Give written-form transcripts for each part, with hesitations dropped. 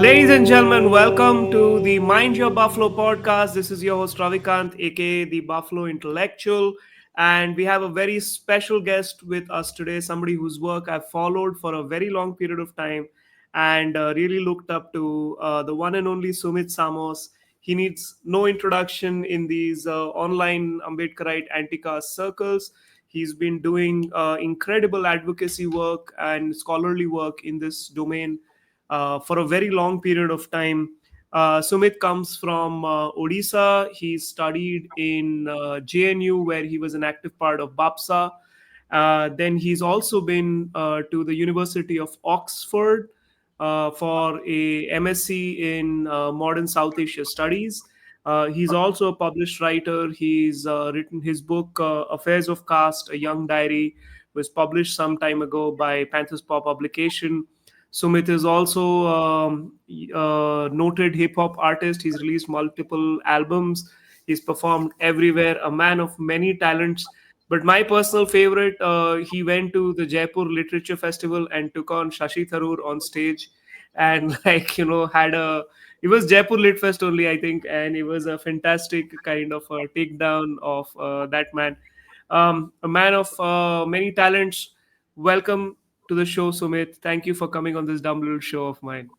Ladies and gentlemen, welcome to the Mind Your Buffalo podcast. This is your host Ravikant, aka the Buffalo Intellectual, and we have a very special guest with us today. Somebody whose work I've followed for a very long period of time, and really looked up to the one and only Sumit Samos. He needs no introduction in these online Ambedkarite anti-caste circles. He's been doing incredible advocacy work and scholarly work in this domain for a very long period of time. Sumit comes from Odisha. He studied in JNU, where he was an active part of BAPSA. Then he's also been to the University of Oxford for a MSc in Modern South Asia Studies. He's also a published writer. He's written his book, Affairs of Caste, A Young Diary, was published some time ago by Panthers Paw Publication. Sumit is also noted hip hop artist. He's released multiple albums. He's performed everywhere. A man of many talents. But my personal favorite, he went to the Jaipur Literature Festival and took on Shashi Tharoor on stage, and had a. It was Jaipur Lit Fest only, I think, and it was a fantastic kind of a takedown of that man. A man of many talents. Welcome to the show, Sumit. Thank you for coming on this dumb little show of mine.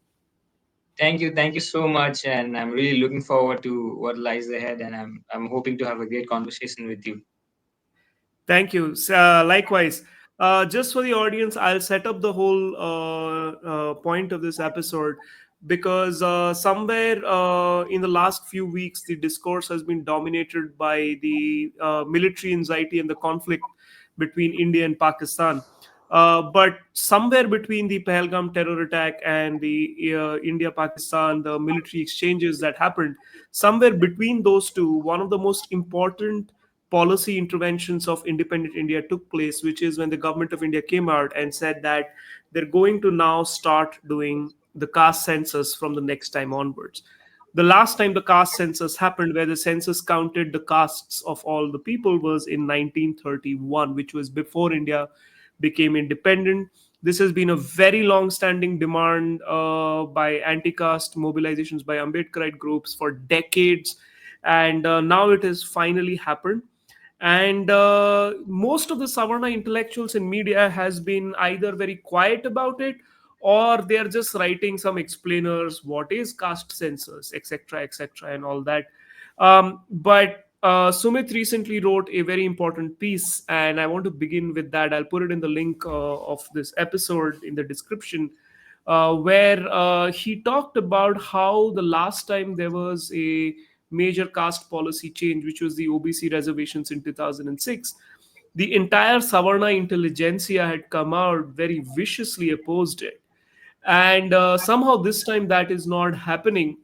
Thank you so much, and I'm really looking forward to what lies ahead, and I'm hoping to have a great conversation with you. Thank you. Likewise, just for the audience, I'll set up the whole point of this episode because somewhere in the last few weeks, the discourse has been dominated by the military anxiety and the conflict between India and Pakistan. But somewhere between the Pahalgam terror attack and the India Pakistan, the military exchanges that happened, somewhere between those two, one of the most important policy interventions of independent India took place, which is when the government of India came out and said that they're going to now start doing the caste census from the next time onwards. The last time the caste census happened, where the census counted the castes of all the people, was in 1931, which was before India became independent. This has been a very long standing demand by anti caste mobilizations, by Ambedkarite groups for decades. And now it has finally happened, and most of the savarna intellectuals in media has been either very quiet about it, or they are just writing some explainers, what is caste census, etc., etc., and all that. But Sumit recently wrote a very important piece, and I want to begin with that. I'll put it in the link of this episode in the description, where he talked about how the last time there was a major caste policy change, which was the OBC reservations in 2006, the entire Savarna intelligentsia had come out very viciously opposed it. And somehow this time that is not happening,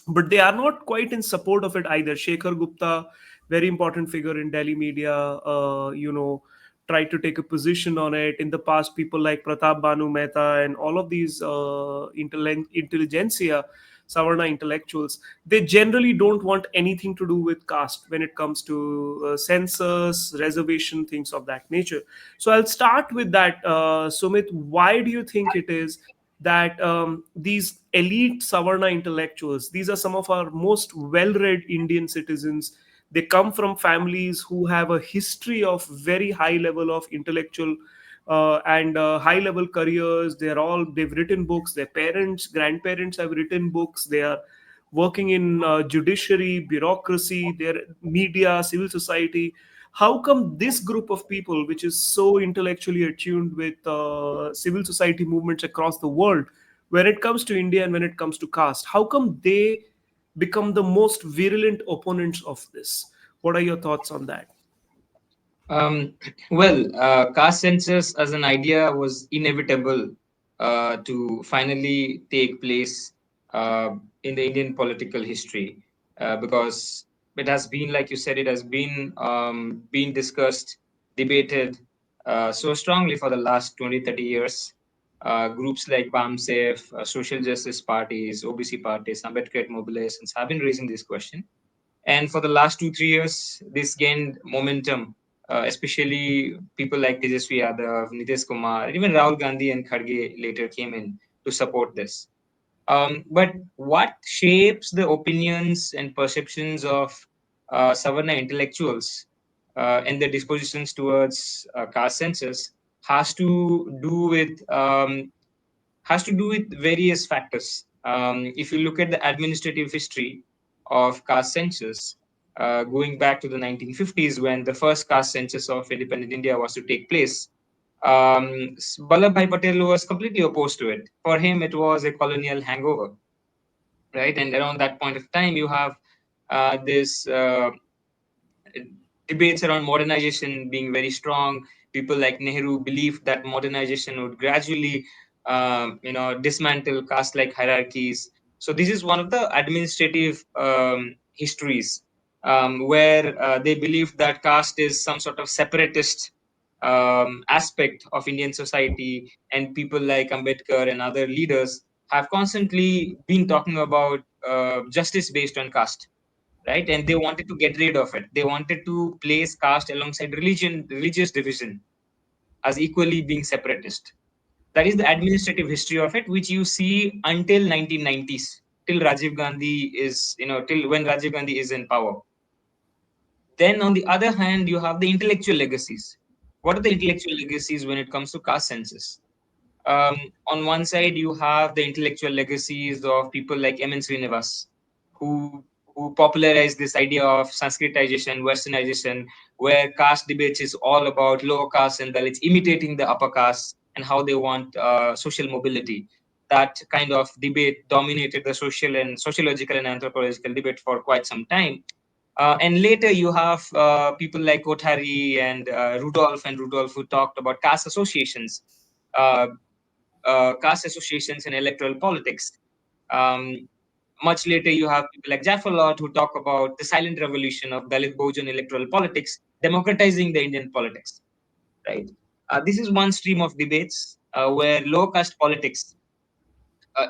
but they are not quite in support of it either. Shekhar Gupta, very important figure in Delhi media, tried to take a position on it. In the past, people like Pratap Banu Mehta and all of these intelligentsia, Savarna intellectuals, they generally don't want anything to do with caste when it comes to census, reservation, things of that nature. So I'll start with that. Sumit, why do you think it is that these elite Savarna intellectuals, these are some of our most well read Indian citizens? They come from families who have a history of very high level of intellectual and high level careers. They've written books. Their parents, grandparents have written books. They are working in judiciary, bureaucracy, their media, civil society. How come this group of people, which is so intellectually attuned with civil society movements across the world, when it comes to India and when it comes to caste, how come they become the most virulent opponents of this? What are your thoughts on that? Um, well, caste census as an idea was inevitable to finally take place in the Indian political history because it has been, like you said, it has been discussed, debated so strongly for the last 20-30 years. Groups like BAMSEF, social justice parties, OBC parties, Ambedkar mobilizations have been raising this question. And for the last 2-3 years, this gained momentum, especially people like Tejasvi Yadav, Nitish Kumar, even Rahul Gandhi and Kharge later came in to support this. But what shapes the opinions and perceptions of Savarna intellectuals and their dispositions towards caste census has to do with various factors. If you look at the administrative history of caste census, going back to the 1950s when the first caste census of independent India was to take place, Vallabhbhai Patel was completely opposed to it. For him, it was a colonial hangover, right? And around that point of time, you have this debates around modernization being very strong. People like Nehru believed that modernization would gradually, dismantle caste-like hierarchies. So this is one of the administrative histories where they believe that caste is some sort of separatist aspect of Indian society, and people like Ambedkar and other leaders have constantly been talking about justice based on caste, right? And they wanted to get rid of it. They wanted to place caste alongside religious division as equally being separatist. That is the administrative history of it, which you see until 1990s, till Rajiv Gandhi is, till when Rajiv Gandhi is in power. Then, on the other hand, you have the intellectual legacies. What are the intellectual legacies when it comes to caste census? Um, on one side, you have the intellectual legacies of people like M.N. Srinivas, who who popularized this idea of Sanskritization, Westernization, where caste debates is all about lower caste and Dalits imitating the upper caste and how they want social mobility. That kind of debate dominated the social and sociological and anthropological debate for quite some time. And later you have people like Kothari and Rudolph who talked about caste associations, uh, caste associations in electoral politics. Um, Much later, you have people like Jafar who talk about the silent revolution of Dalit Bojan electoral politics, democratizing the Indian politics. Right. This is one stream of debates where low caste politics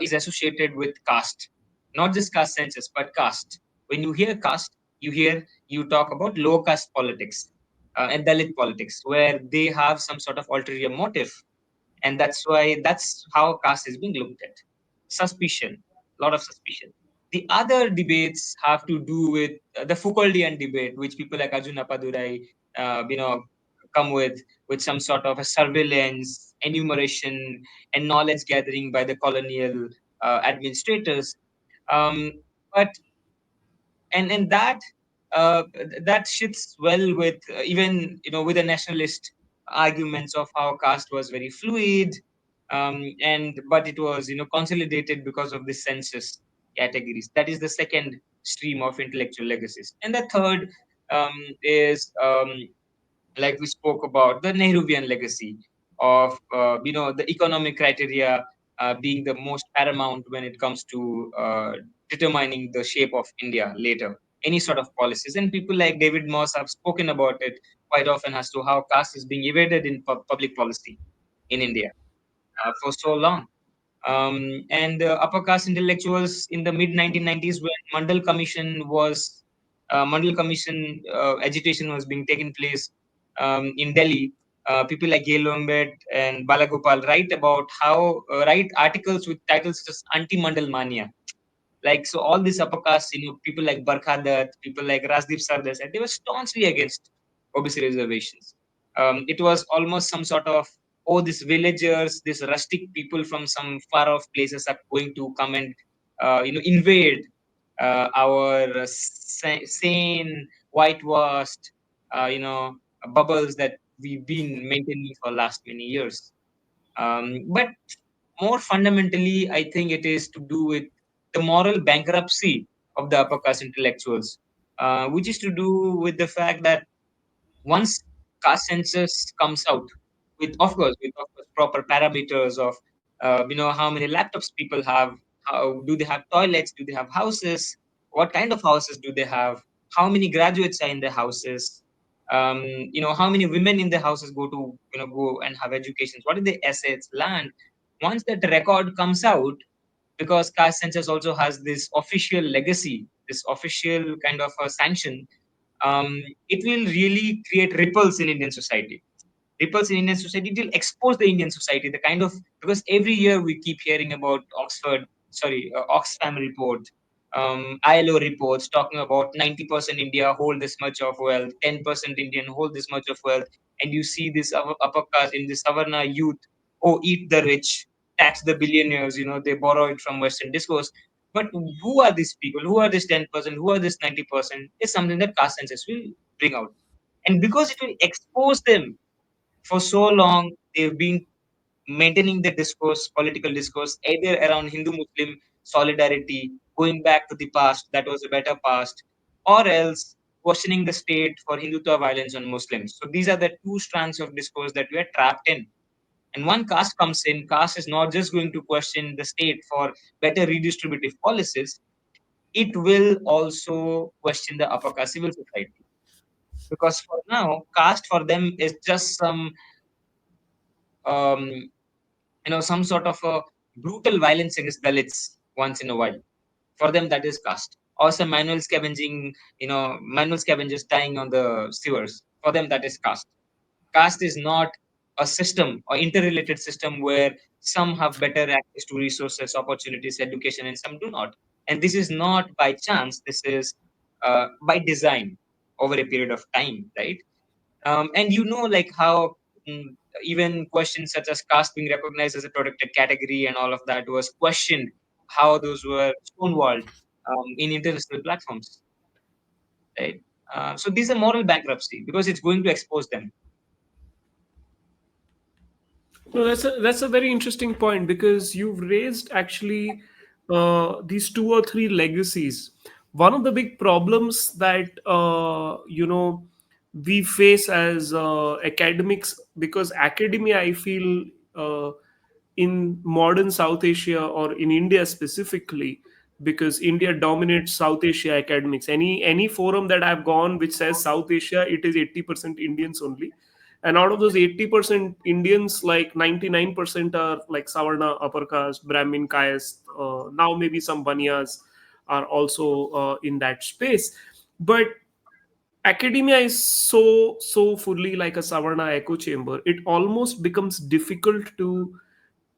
is associated with caste, not just caste census, but caste. When you hear caste, you talk about low caste politics and Dalit politics, where they have some sort of ulterior motive, and that's how caste is being looked at. Suspicion, a lot of suspicion. The other debates have to do with the Foucauldian debate, which people like Arjun Appadurai, you know, come with some sort of a surveillance, enumeration, and knowledge gathering by the colonial administrators. Um, but and uh, that shits well with even with the nationalist arguments of how caste was very fluid, and but it was consolidated because of the census categories. That is the second stream of intellectual legacies, and the third is like we spoke about the Nehruvian legacy of the economic criteria being the most paramount when it comes to determining the shape of India later. Any sort of policies, and people like David Moss have spoken about it quite often as to how caste is being evaded in public policy in India for so long. And upper caste intellectuals in the mid 1990s, when Mandal Commission agitation was being taken place in Delhi. People like Gail Lambert and Balagopal write articles with titles such as "Anti-Mandal Mania." Like, so all these upper castes, people like Barkha Dutt, people like Rajdeep Sardesai, they were staunchly against OBC reservations. It was almost some sort of, oh, these villagers, these rustic people from some far off places are going to come and invade our sane, whitewashed, bubbles that we've been maintaining for last many years. But more fundamentally, I think it is to do with the moral bankruptcy of the upper caste intellectuals, which is to do with the fact that once caste census comes out, with proper parameters of how many laptops people have, how do they have toilets, do they have houses, what kind of houses do they have, how many graduates are in their houses, how many women in their houses go and have educations, what are the assets, land. Once that record comes out, because caste census also has this official legacy, this official kind of a sanction, um, it will really create ripples in Indian society. Ripples in Indian society, it will expose the Indian society, the kind of, because every year we keep hearing about Oxford. Oxfam report, ILO reports talking about 90% India hold this much of wealth, 10% Indian hold this much of wealth, and you see this upper caste in the savarna youth, oh, eat the rich, tax the billionaires, they borrow it from Western discourse. But who are these people? Who are this 10%? Who are this 90%? Is something that caste census will bring out. And because it will expose them for so long, they've been maintaining the discourse, political discourse, either around Hindu Muslim solidarity, going back to the past, that was a better past, or else questioning the state for Hindutva violence on Muslims. So these are the two strands of discourse that we are trapped in. And one caste comes in, caste is not just going to question the state for better redistributive policies, it will also question the upper caste civil society. Because for now, caste for them is just um, some sort of a brutal violence against Dalits once in a while. For them, that is caste. Or some manual scavengers dying on the sewers. For them, that is caste. Caste is not a system or interrelated system where some have better access to resources, opportunities, education, and some do not. And this is not by chance. This is by design over a period of time, right? And like how mm, even questions such as caste being recognized as a protected category and all of that was questioned, how those were stonewalled in international platforms, right? So these are moral bankruptcy because it's going to expose them. No, that's a very interesting point because you've raised actually these two or three legacies. One of the big problems that we face as academics, because academia, I feel, uh, in modern South Asia or in India specifically, because India dominates South Asia academics. Any forum that I've gone which says South Asia, it is 80% Indians only, and out of those 80% Indians, like 99% are like Savarna, upper caste, Brahmin, caste. Now maybe some Banyas are also in that space. But academia is so fully like a Savarna echo chamber. It almost becomes difficult to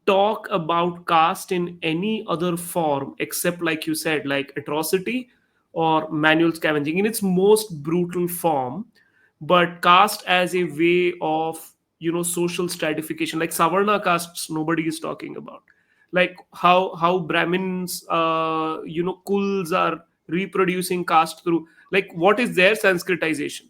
talk about caste in any other form except, like you said, like atrocity or manual scavenging in its most brutal form. But caste as a way of social stratification, like Savarna castes, nobody is talking about. Like how Brahmins, kuls are reproducing caste through, like, what is their Sanskritization?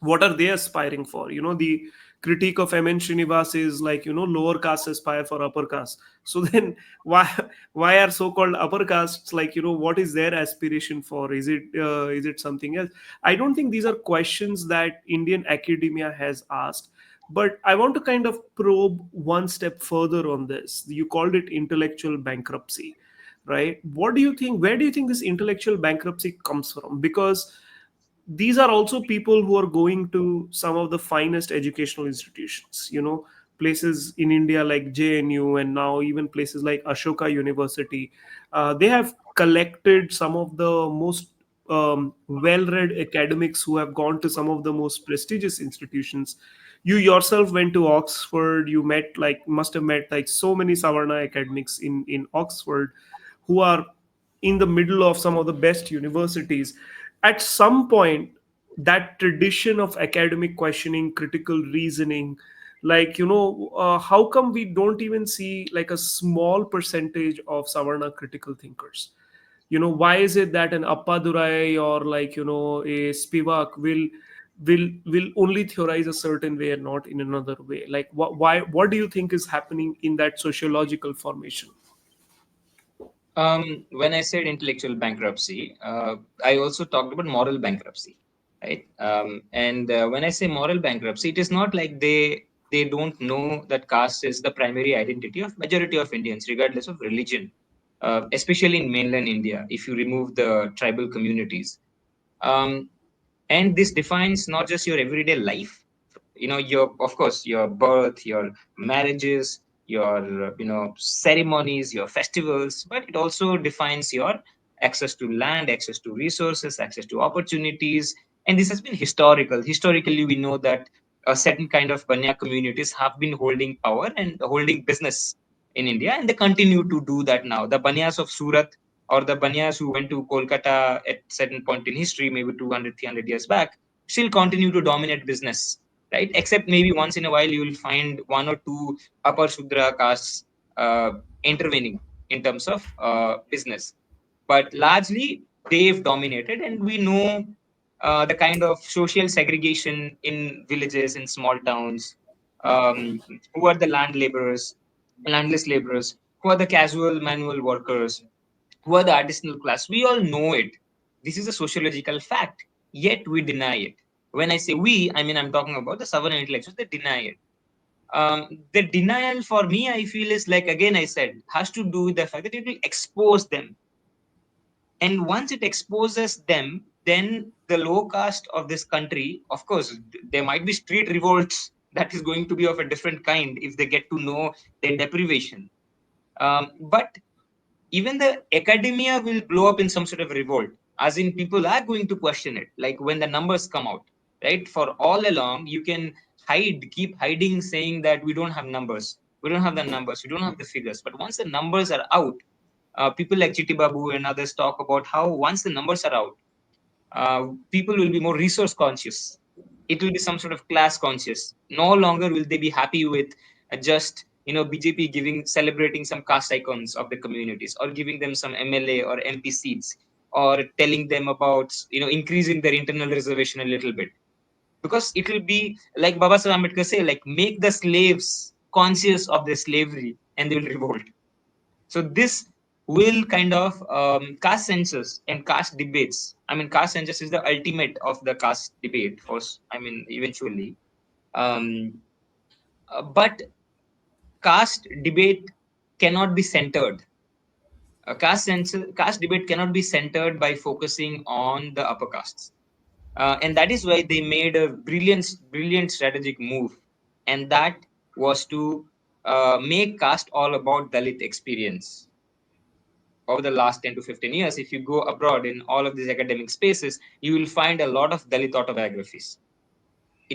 What are they aspiring for? The critique of MN Srinivas is like, lower caste aspire for upper caste. So then why are so-called upper castes, like, what is their aspiration for? Is it something else? I don't think these are questions that Indian academia has asked. But I want to kind of probe one step further on this. You called it intellectual bankruptcy, right? What do you think, where do you think this intellectual bankruptcy comes from? Because these are also people who are going to some of the finest educational institutions, places in India like JNU, and now even places like Ashoka University. They have collected some of the most well-read academics who have gone to some of the most prestigious institutions. You yourself went to Oxford. You must have met like so many Savarna academics in Oxford, who are in the middle of some of the best universities. At some point, that tradition of academic questioning, critical reasoning, like, how come we don't even see like a small percentage of Savarna critical thinkers? Why is it that an Appadurai or, like, a Spivak will only theorize a certain way and not in another way? Like, what do you think is happening in that sociological formation? When I said intellectual bankruptcy, I also talked about moral bankruptcy, right? And when I say moral bankruptcy, it is not like they don't know that caste is the primary identity of majority of Indians, regardless of religion, especially in mainland India. If you remove the tribal communities, um, and this defines not just your everyday life, your, of course, your birth, your marriages, your ceremonies, your festivals, but it also defines your access to land, access to resources, access to opportunities. And this has been historically we know that a certain kind of Banya communities have been holding power and holding business in India, and they continue to do that now. The Banyas of Surat, or the Banyas who went to Kolkata at certain point in history, maybe 200, 300 years back, still continue to dominate business, right? Except maybe once in a while you will find one or two upper Shudra castes uh, intervening in terms of business. But largely, they've dominated, and we know the kind of social segregation in villages, in small towns, who are the landless laborers, who are the casual manual workers, who are the artisanal class. We all know it. This is a sociological fact, yet we deny it. When I say we, I mean I'm talking about the savarna intellectuals. They deny it. The denial for me, I feel, is like, again, I said, has to do with the fact that it will expose them. And once it exposes them, then the low caste of this country, of course, there might be street revolts that is going to be of a different kind if they get to know their deprivation. But even the academia will blow up in some sort of revolt, as in people are going to question it, like when the numbers come out, right? For all along, you can keep hiding, saying that we don't have numbers, we don't have the numbers, we don't have the figures. But once the numbers are out, people like Chiti Babu and others talk about how once the numbers are out, people will be more resource conscious. It will be some sort of class conscious. No longer will they be happy with just BJP giving celebrating some caste icons of the communities, or giving them some MLA or MP seats, or telling them about increasing their internal reservation a little bit, because it will be like Baba Sahib Ambedkar say, like, make the slaves conscious of their slavery and they will revolt. So this will kind of caste census and caste debates. I mean, caste census is the ultimate of the caste debate. I mean, eventually, um, but caste debate cannot be centered. A caste debate cannot be centered by focusing on the upper castes, and that is why they made a brilliant strategic move, and that was to make caste all about Dalit experience. Over the last 10 to 15 years, if you go abroad in all of these academic spaces, you will find a lot of Dalit autobiographies.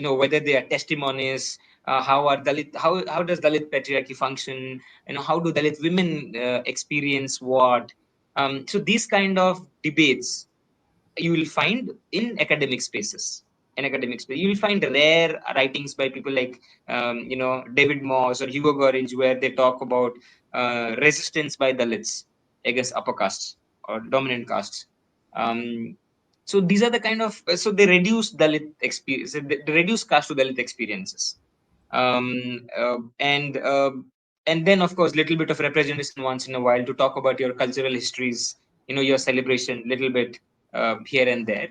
Whether they are testimonies, how does Dalit patriarchy function? How do Dalit women experience what? So these kind of debates you will find in academic spaces. In academic space, you will find rare writings by people like David Moss or Hugo Gorringe, where they talk about resistance by Dalits against upper castes or dominant castes. Um, so these are the kind of so they reduce Dalit experience, they reduce caste to Dalit experiences, um, uh, and uh, and then of course little bit of representation once in a while to talk about your cultural histories, your celebration, little bit here and there.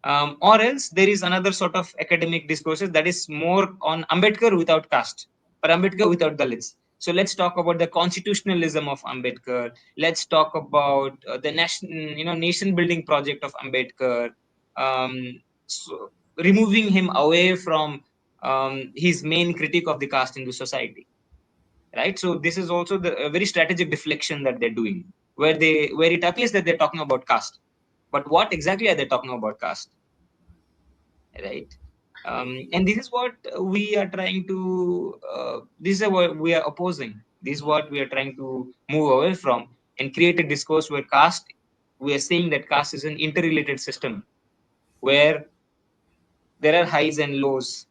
Or else there is another sort of academic discourses that is more on Ambedkar without caste, or Ambedkar without Dalits. So let's talk about the constitutionalism of Ambedkar. Let's talk about the nation building project of Ambedkar. So removing him away from his main critique of the caste Hindu society, right? So this is also a very strategic deflection that they're doing, where it appears that they're talking about caste, but what exactly are they talking about caste, right? And this is what we are trying to. This is what we are opposing. This is what we are trying to move away from, and create a discourse where caste. We are saying that caste is an interrelated system where there are highs and lows.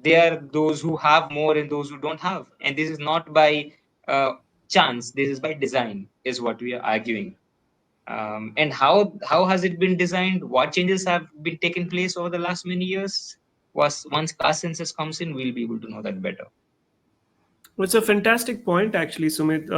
There are those who have more and those who don't have, and this is not by uh, chance. This is by design, is what we are arguing. And how has it been designed? What changes have been taken place over the last many years? Was once caste census comes in, we'll be able to know that better. It's a fantastic point, actually, Sumit.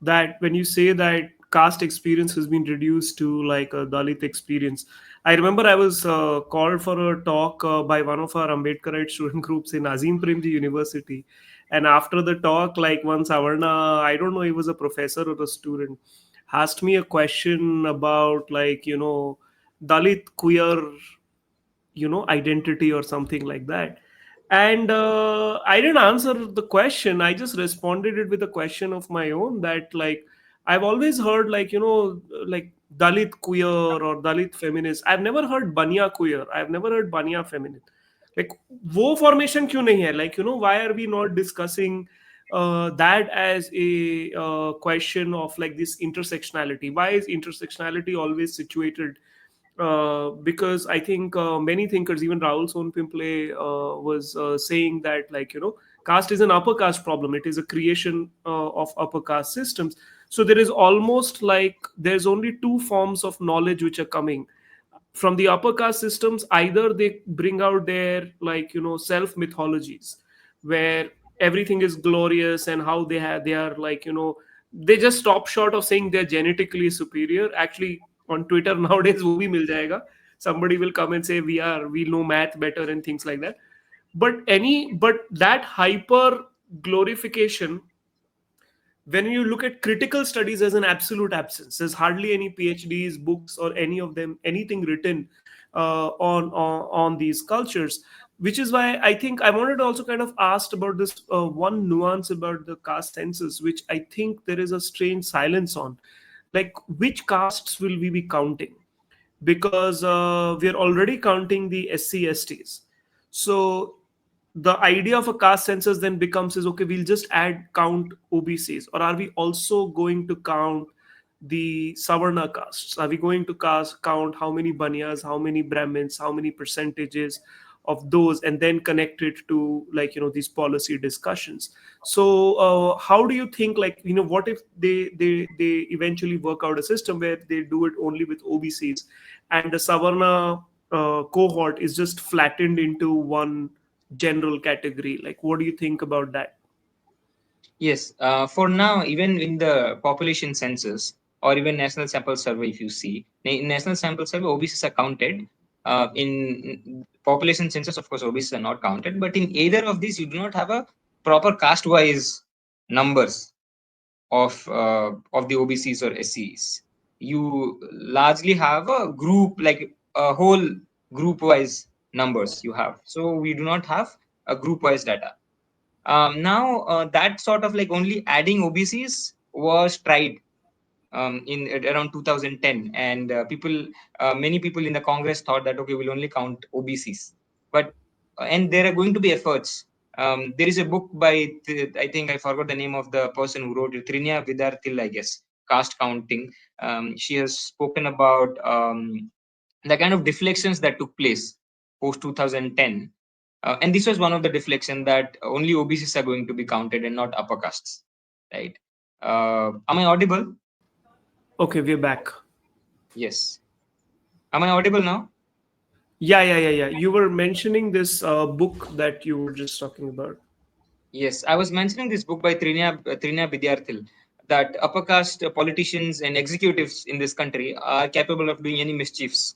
That when you say that caste experience has been reduced to like a Dalit experience, I remember I was called for a talk by one of our Ambedkarite student groups in Azim Premji University, and after the talk, like one Savarna, I don't know, he was a professor or a student, asked me a question about like Dalit queer identity or something like that. And I didn't answer the question, I just responded it with a question of my own, that like I've always heard like like Dalit queer or Dalit feminist. I've never heard Banya queer, I've never heard Banya feminine. Like वो formation क्यों नहीं है, like why are we not discussing that as a question of like this intersectionality. Why is intersectionality always situated? Because I think many thinkers, even Rahul Sonpimple was saying that, like, caste is an upper caste problem. It is a creation of upper caste systems. So there is almost like there's only two forms of knowledge which are coming from the upper caste systems. Either they bring out their, like, self mythologies, where everything is glorious, and how they are, like, they just stop short of saying they're genetically superior. Actually, on Twitter nowadays wo bhi mil jayega. Somebody will come and say we know math better and things like that. But that hyper glorification, when you look at critical studies, as an absolute absence. There's hardly any PhDs, books, or any of them, anything written on these cultures. Which is why I think I wanted to also kind of ask about this one nuance about the caste census, which I think there is a strange silence on. Like, which castes will we be counting? Because we are already counting the SC STs. So the idea of a caste census then becomes is, okay, we'll just add count OBCs, or are we also going to count the savarna castes? Are we going to count how many banyas, how many brahmins, how many percentages of those, and then connect it to, like, these policy discussions? So how do you think, like, what if they eventually work out a system where they do it only with OBCs, and the savarna cohort is just flattened into one general category? Like, what do you think about that? Yes, for now, even in the population census or even national sample survey, if you see, in national sample survey, OBCs are counted. In population census, of course, OBCs are not counted. But in either of these, you do not have a proper caste-wise numbers of the OBCs or SCs. You largely have a group, like a whole group-wise numbers you have. So we do not have a group-wise data. Now that sort of like only adding OBCs was tried in at around 2010, and many people in the Congress thought that okay, we'll only count OBCs, but and there are going to be efforts. There is a book by I think I forgot the name of the person who wrote it, Trinia Vidartil, I guess, caste counting. She has spoken about the kind of deflections that took place post 2010. And this was one of the deflection that only OBCs are going to be counted and not upper castes, right? Am I audible? Okay, we're back. Yes. Am I audible now? Yeah. You were mentioning this book that you were just talking about. Yes, I was mentioning this book by Trinia Vidyarthil, that upper caste politicians and executives in this country are capable of doing any mischiefs,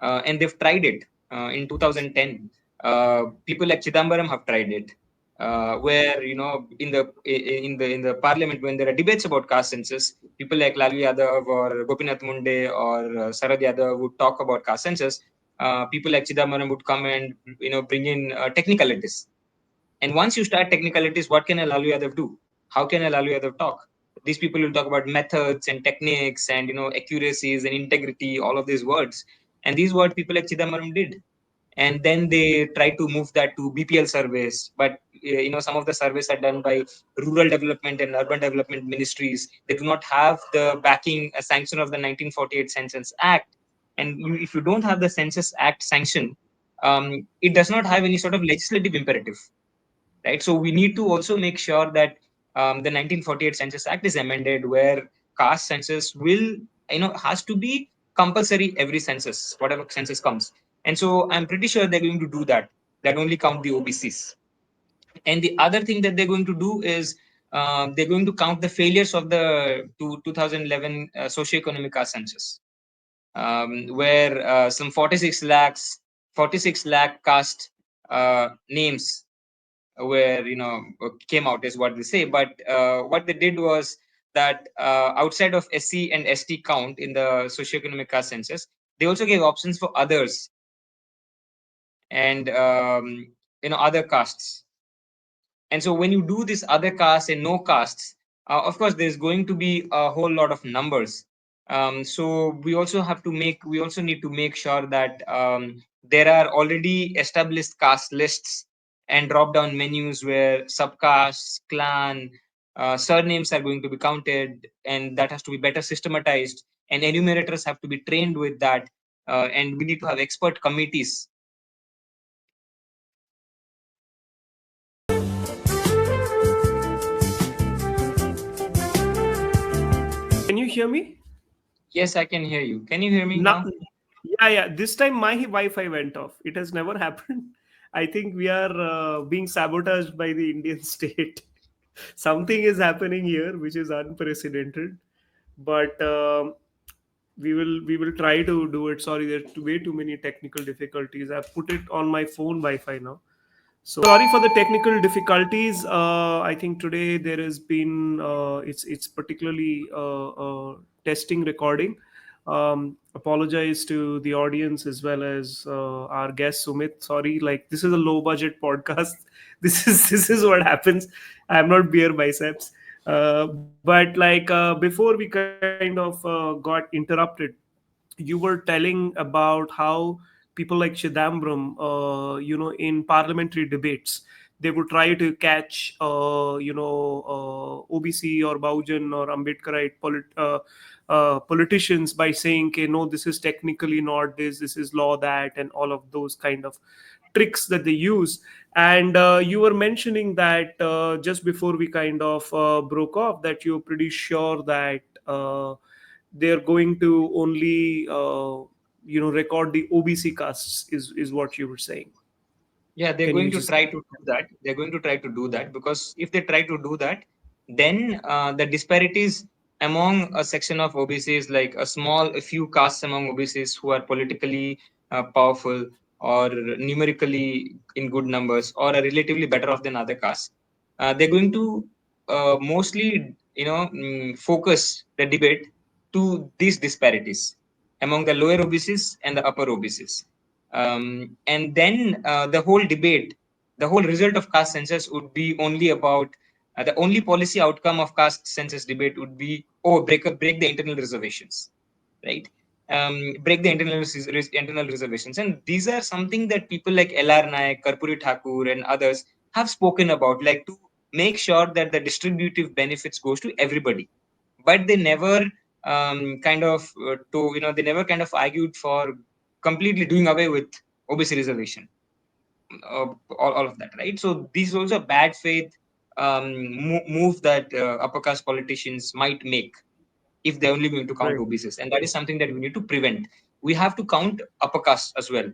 and they've tried it in 2010. People like Chidambaram have tried it, where in the parliament when there are debates about caste census, people like Lalu Yadav or Gopinath Munde or Sarad Yadav would talk about caste census. People like Chidambaram would come and bring in technicalities, and once you start technicalities, what can a Lalu Yadav do? How can a Lalu Yadav talk? These people will talk about methods and techniques and accuracies and integrity, all of these words. And these words people like Chidambaram did. And then they try to move that to BPL surveys. But some of the surveys are done by rural development and urban development ministries. They do not have the backing, a sanction of the 1948 Census Act. And if you don't have the Census Act sanction, it does not have any sort of legislative imperative, right? So we need to also make sure that the 1948 Census Act is amended, where caste census has to be compulsory every census, whatever census comes. And so I'm pretty sure they're going to do that. That only count the OBCs. And the other thing that they're going to do is they're going to count the failures of the 2011 socioeconomic caste census, where some 46 lakh caste names where came out is what they say. But what they did was that outside of SC and ST count in the socioeconomic caste census, they also gave options for others and other castes. And so when you do this other castes and no castes, of course there's going to be a whole lot of numbers. So we also need to make sure that there are already established caste lists and drop down menus where subcasts, clan, surnames are going to be counted, and that has to be better systematized. And enumerators have to be trained with that, and we need to have expert committees. Can you hear me? Yes, I can hear you. Can you hear me Now, now? yeah, yeah. This time my Wi-Fi went off. It has never happened. I think we are being sabotaged by the Indian state. Something is happening here, which is unprecedented. But we will try to do it. Sorry, there's way too many technical difficulties. I've put it on my phone Wi-Fi now. So sorry for the technical difficulties. I think today there has been it's particularly testing recording. Apologize to the audience as well as our guest Sumit. Sorry, like this is a low budget podcast. This is what happens. I'm not beer biceps. But like before we kind of got interrupted, you were telling about how people like Chidambaram, in parliamentary debates, they would try to catch, OBC or Baujan or Ambedkarite politicians by saying, okay, no, this is technically not this is law that, and all of those kind of tricks that they use. And you were mentioning that just before we kind of broke off, that you're pretty sure that they're going to only record the OBC casts is what you were saying. Yeah, they're Can going you to just try to do that. They're going to try to do that because if they try to do that, then the disparities among a section of OBCs, like a few castes among OBCs who are politically powerful or numerically in good numbers or are relatively better off than other castes, they're going to mostly, focus the debate to these disparities among the lower OBCs and the upper OBCs. And then the whole result of caste census would be only about the only policy outcome of caste census debate would be, oh, break the internal reservations, right? Break the internal reservations, and these are something that people like L.R. Naik, Karpuri Thakur, and others have spoken about, like to make sure that the distributive benefits goes to everybody. But they never they never kind of argued for completely doing away with OBC reservation, all of that, right? So this is also a bad faith move that upper caste politicians might make if they're only going to count right? OBCs, and that is something that we need to prevent. We have to count upper caste as well,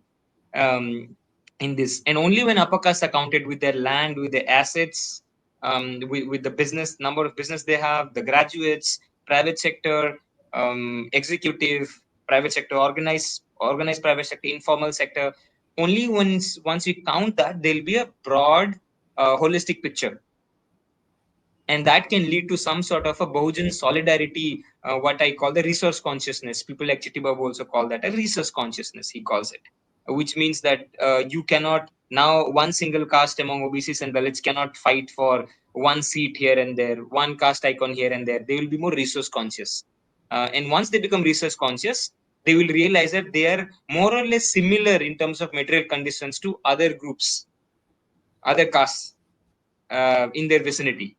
um, in this, and only when upper castes are counted with their land, with their assets, with the business number of business they have, the graduates, private sector, executive, private sector, organized private sector, informal sector. Only once we count that, there'll be a broad, holistic picture, and that can lead to some sort of a Bahujan solidarity, what I call the resource consciousness. People like Chitibabu also call that a resource consciousness, he calls it, which means that you cannot now one single caste among OBCs and Dalits cannot fight for one seat here and there, one caste icon here and there. They will be more resource conscious. And once they become resource conscious, they will realize that they are more or less similar in terms of material conditions to other groups, other castes in their vicinity,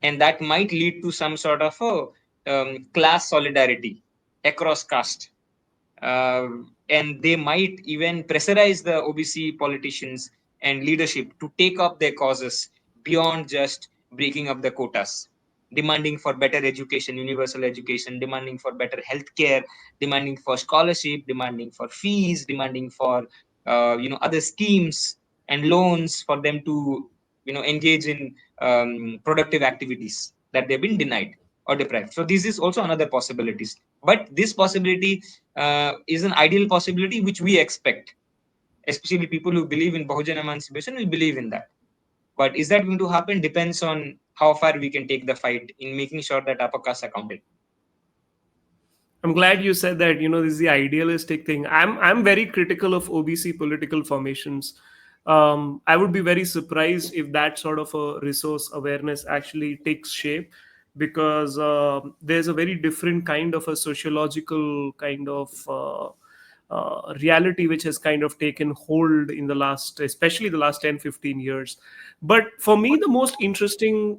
and that might lead to some sort of a class solidarity across caste, uh, and they might even pressurize the OBC politicians and leadership to take up their causes beyond just breaking up the quotas, demanding for better education, universal education, demanding for better healthcare, demanding for scholarship, demanding for fees, demanding for other schemes and loans for them to engage in productive activities that they've been denied or deprived. So this is also another possibilities. But this possibility is an ideal possibility which we expect, especially people who believe in Bahujan emancipation will believe in that. But is that going to happen depends on how far we can take the fight in making sure that upper castes are counted. I'm glad you said that. This is the idealistic thing. I'm very critical of OBC political formations. I would be very surprised if that sort of a resource awareness actually takes shape, because there's a very different kind of a sociological kind of reality which has kind of taken hold in the last, especially the last 10-15 years. But for me, the most interesting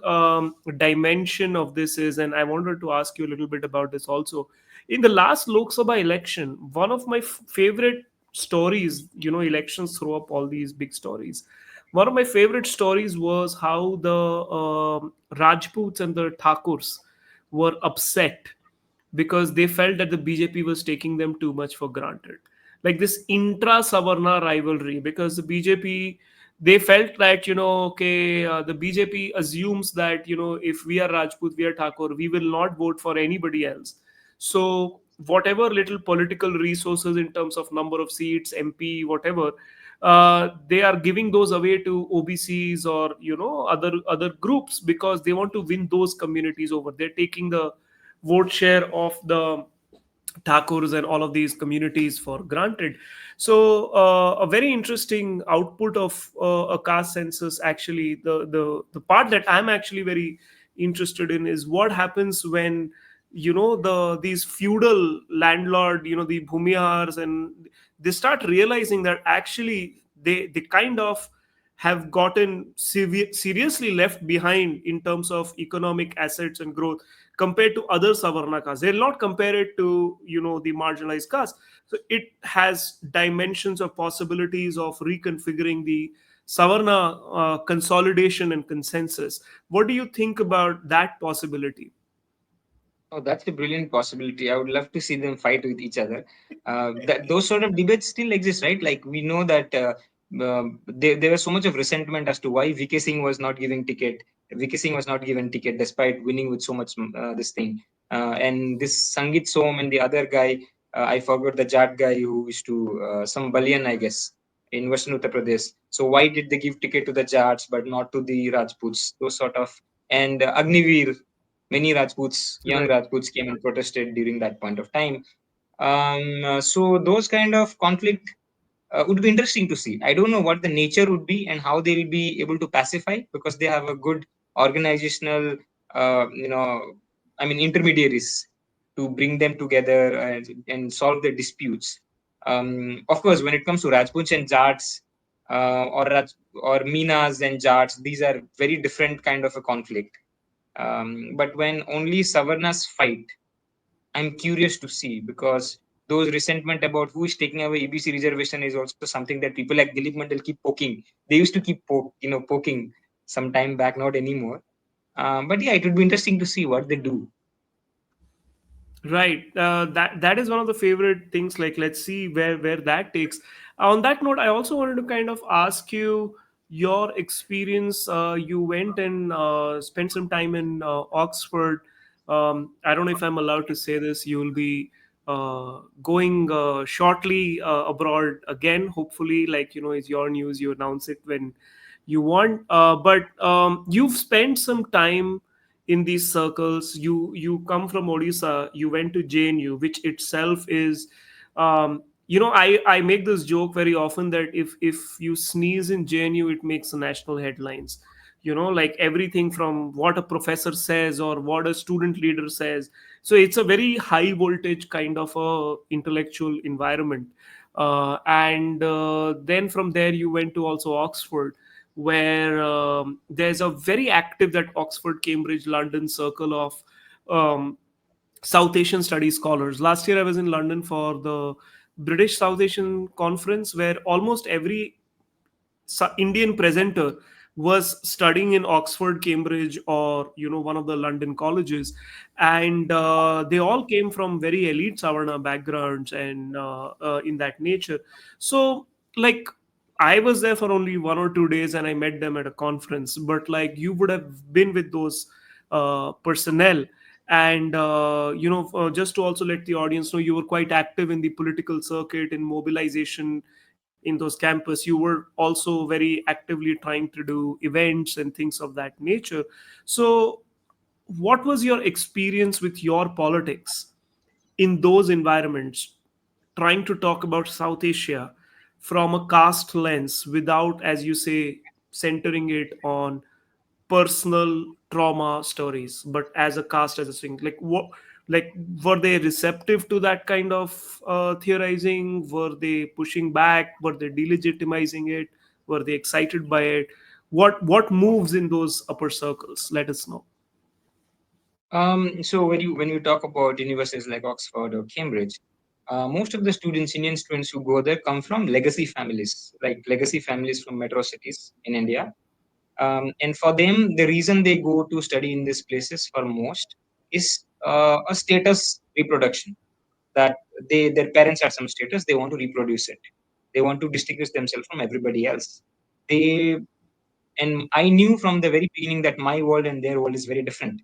dimension of this is, and I wanted to ask you a little bit about this also. In the last Lok Sabha election, one of my favorite stories, elections throw up all these big stories. One of my favorite stories was how the Rajputs and the Thakurs were upset because they felt that the BJP was taking them too much for granted. Like this intra savarna rivalry, because the BJP, they felt that, okay, the BJP assumes that, if we are Rajput, we are Thakur, we will not vote for anybody else. So, whatever little political resources in terms of number of seats, MP, whatever, they are giving those away to OBCs or other groups because they want to win those communities over. They're taking the vote share of the Thakurs and all of these communities for granted. So, a very interesting output of a caste census. Actually, the part that I'm actually very interested in is what happens when these feudal landlord, the bhumihars, and they start realizing that actually they kind of have gotten seriously left behind in terms of economic assets and growth compared to other savarna castes. They'll not compare it to the marginalized caste. So it has dimensions of possibilities of reconfiguring the savarna consolidation and consensus. What do you think about that possibility? Oh, that's a brilliant possibility. I would love to see them fight with each other. Those sort of debates still exist, right? Like we know that there was so much of resentment as to why VK Singh was not giving ticket. VK Singh was not given ticket despite winning with so much this thing. And this Sangit Som and the other guy, I forgot the Jat guy who used to some Balian, I guess, in Western Uttar Pradesh. So why did they give ticket to the Jats but not to the Rajputs? Those sort of, and Agniveer, many Rajputs, young Right. Rajputs came and protested during that point of time. So those kind of conflict would be interesting to see. I don't know what the nature would be and how they'll be able to pacify because they have a good organizational, you know, I mean, intermediaries to bring them together and solve their disputes. Of course, when it comes to Rajputs and Jats, or Minas and Jats, these are very different kind of a conflict. But when only Savarnas fight, I'm curious to see because those resentment about who is taking away EBC reservation is also something that people like Dilip Mandal keep poking. They used to keep poking some time back, not anymore. But yeah, it would be interesting to see what they do. Right. That is one of the favorite things. Like, let's see where that takes. On that note, I also wanted to kind of ask you your experience. You went and spent some time in Oxford. I don't know if I'm allowed to say this. You will be going shortly abroad again. Hopefully, like, it's your news. You announce it when you want. But you've spent some time in these circles. You come from Odisha, you went to JNU, which itself is, I make this joke very often that if you sneeze in JNU, it makes the national headlines. Like everything from what a professor says or what a student leader says. So it's a very high voltage kind of a intellectual environment. And then from there you went to also Oxford, where there's a very active, that Oxford, Cambridge, London circle of um, South Asian studies scholars. Last year I was in London for the British South Asian conference, where almost every Indian presenter was studying in Oxford, Cambridge, or one of the London colleges, and they all came from very elite Savarna backgrounds and in that nature. So, like, I was there for only 1 or 2 days, and I met them at a conference. But like, you would have been with those personnel. And just to also let the audience know, you were quite active in the political circuit, in mobilization in those campus. You were also very actively trying to do events and things of that nature. So what was your experience with your politics in those environments, trying to talk about South Asia from a caste lens without, as you say, centering it on personal trauma stories, but as a caste, as a thing? Like, Like, were they receptive to that kind of theorizing? Were they pushing back? Were they delegitimizing it? Were they excited by it? What moves in those upper circles? Let us know. So when you talk about universities like Oxford or Cambridge, most of the students, Indian students who go there, come from legacy families, like legacy families from metro cities in India. And for them, the reason they go to study in these places for most is a status reproduction. That their parents have some status, they want to reproduce it. They want to distinguish themselves from everybody else. They and I knew from the very beginning that my world and their world is very different.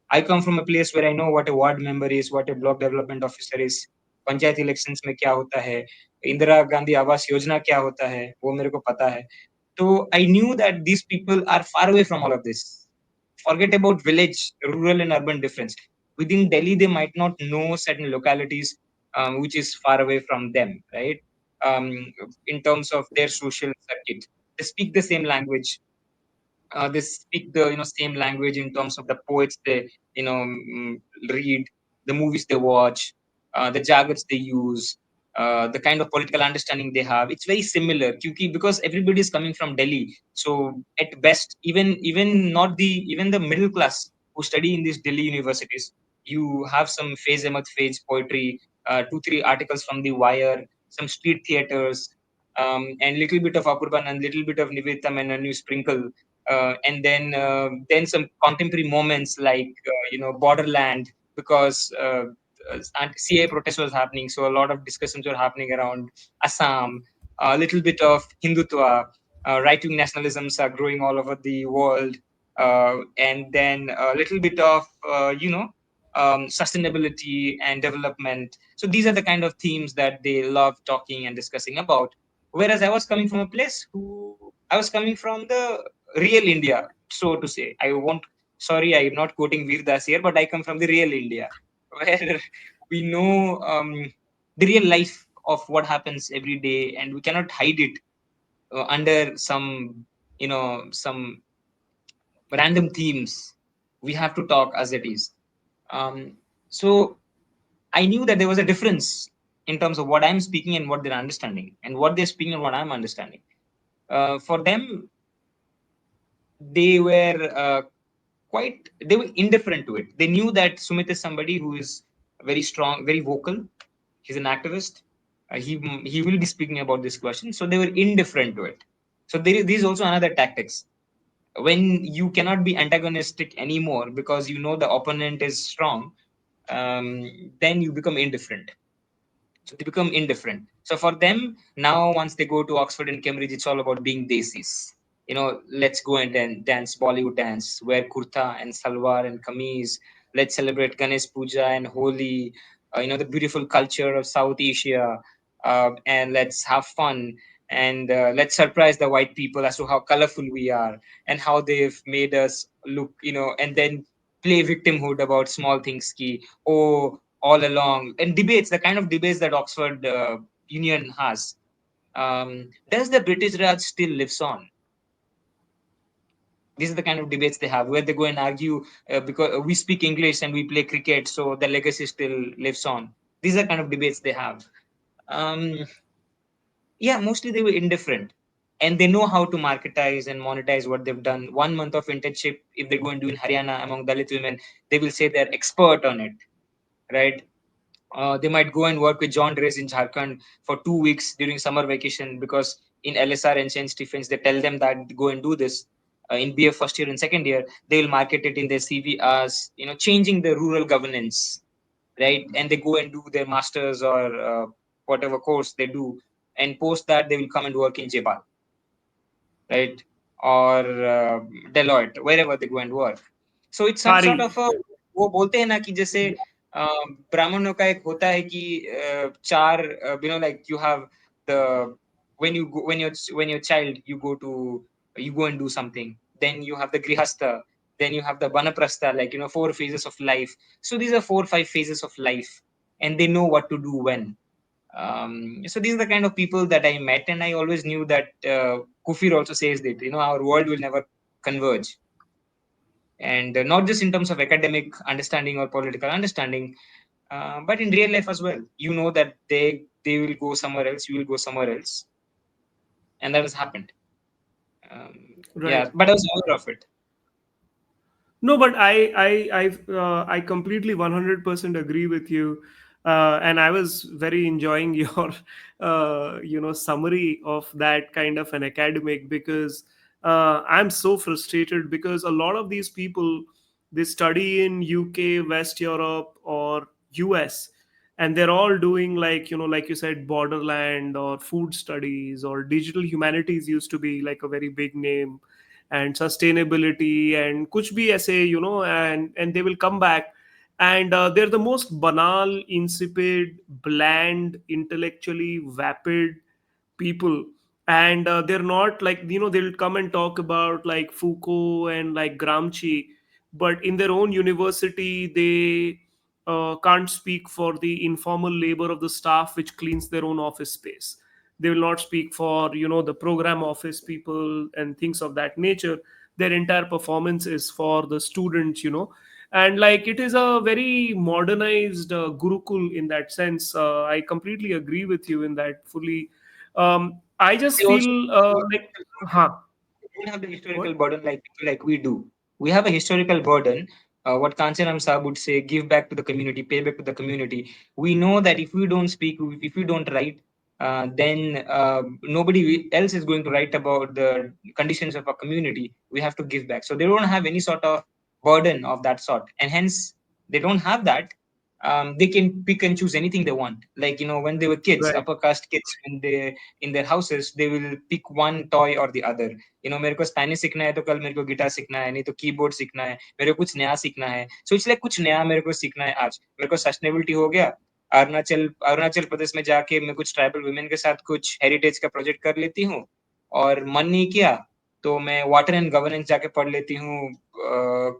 I come from a place where I know what a ward member is, what a block development officer is, panchayat elections में क्या होता है, इंदिरा गांधी आवास योजना क्या होता है, वो मेरे को पता है. So I knew that these people are far away from all of this. Forget about village, rural and urban difference. Within Delhi, they might not know certain localities which is far away from them, right? Um, in terms of their social circuit, they speak the same language, they speak the same language in terms of the poets they read, the movies they watch, the jargons they use, the kind of political understanding they have. It's very similar because everybody is coming from Delhi. So at best, even the middle class who study in these Delhi universities, you have some Faiz Ahmad Faiz poetry, two three articles from the Wire, some street theaters, and little bit of Apurban and little bit of Nivedita Menon you sprinkle, and then some contemporary moments like borderland, because CA protest was happening, so a lot of discussions were happening around Assam. A little bit of Hindutva, right wing nationalisms are growing all over the world, and then a little bit of sustainability and development. So these are the kind of themes that they love talking and discussing about. Whereas I was coming from a place who I was coming from the real India, so to say. I won't, sorry, I'm not quoting Veer Das here, but I come from the real India, where we know the real life of what happens every day, and we cannot hide it under some random themes. We have to talk as it is. Um, so I knew that there was a difference in terms of what I'm speaking and what they're understanding, and what they're speaking and what I'm understanding. For them, they were they were indifferent to it. They knew that Sumit is somebody who is very strong, very vocal. He's an activist. He will be speaking about this question, so they were indifferent to it. So there is also another tactics. When you cannot be antagonistic anymore because you know the opponent is strong, then you become indifferent. So they become indifferent. So for them now, once they go to Oxford and Cambridge, it's all about being desis. Let's go and dance Bollywood dance, wear kurta and salwar and kameez. Let's celebrate Ganesh Puja and Holi. The beautiful culture of South Asia, and let's have fun, and let's surprise the white people as to how colorful we are and how they've made us look. And then play victimhood about small things. Ki, oh, all along, and debates, the kind of debates that Oxford Union has. Does the British Raj still lives on? These are the kind of debates they have, where they go and argue because we speak English and we play cricket, so the legacy still lives on. These are kind of debates they have. Um, yeah, mostly they were indifferent, and they know how to marketize and monetize what they've done. 1 month of internship, if they go and do in Haryana among Dalit women, they will say they're expert on it, right? They might go and work with John Drays in Jharkhand for 2 weeks during summer vacation, because in LSR and St. Stephens, they tell them that go and do this. In BA first year and second year, they will market it in their CV as changing the rural governance, right? And they go and do their masters or whatever course they do, and post that they will come and work in Jebal, right? Or Deloitte, wherever they go and work. So it's some Pari. sort of a, वो बोलते हैं ना कि जैसे ब्राह्मणों का एक होता है कि चार like you have the, when you're child, you go and do something, then you have the grihastha, then you have the vanaprastha, like 4 phases of life. So these are 4 5 phases of life, and they know what to do when. So these are the kind of people that I met, and I always knew that Kufir also says that our world will never converge. and not just in terms of academic understanding or political understanding, but in real life as well. You know that they will go somewhere else, you will go somewhere else, and that has happened. Um, yeah, Right. but I was aware of it. No, but I completely 100% agree with you, and I was very enjoying your summary of that kind of an academic, because I'm so frustrated because a lot of these people, they study in UK, West Europe, or US, and they're all doing, like, like you said, borderland or food studies or digital humanities used to be like a very big name, and sustainability and kuch bhi aise, and they will come back, and they're the most banal, insipid, bland, intellectually vapid people. And they're not like, they'll come and talk about like Foucault and like Gramsci, but in their own university they can't speak for the informal labor of the staff which cleans their own office space. They will not speak for, the program office people and things of that nature. Their entire performance is for the students, and like it is a very modernized gurukul in that sense. I completely agree with you in that fully. I just They also feel like, huh? don't have the historical What? burden like people like we do. We have a historical burden. What Kanchanam Saab would say, give back to the community, pay back to the community. We know that if we don't speak, if we don't write, then nobody else is going to write about the conditions of our community. We have to give back. So they don't have any sort of burden of that sort. And hence, they don't have that. They can pick and choose anything they want. Like, when they were kids, Right. upper caste kids, when they in their houses, they will pick one toy or the other. मेरे को Spanish सीखना है तो कल मेरे को guitar सीखना है, नहीं तो कीबोर्ड सीखना है, मेरे को कुछ नया सीखना है, सो इसलिए कुछ नया मेरे को सीखना है। आज मेरे को सस्टेनेबिलिटी हो गया, अरुणाचल अरुणाचल प्रदेश में जाके मैं कुछ ट्राइबल वुमेन के साथ कुछ हेरिटेज का प्रोजेक्ट कर लेती हूँ, और मन नहीं किया तो मैं वाटर एंड गवर्नेंस जाके पढ़ लेती हूँ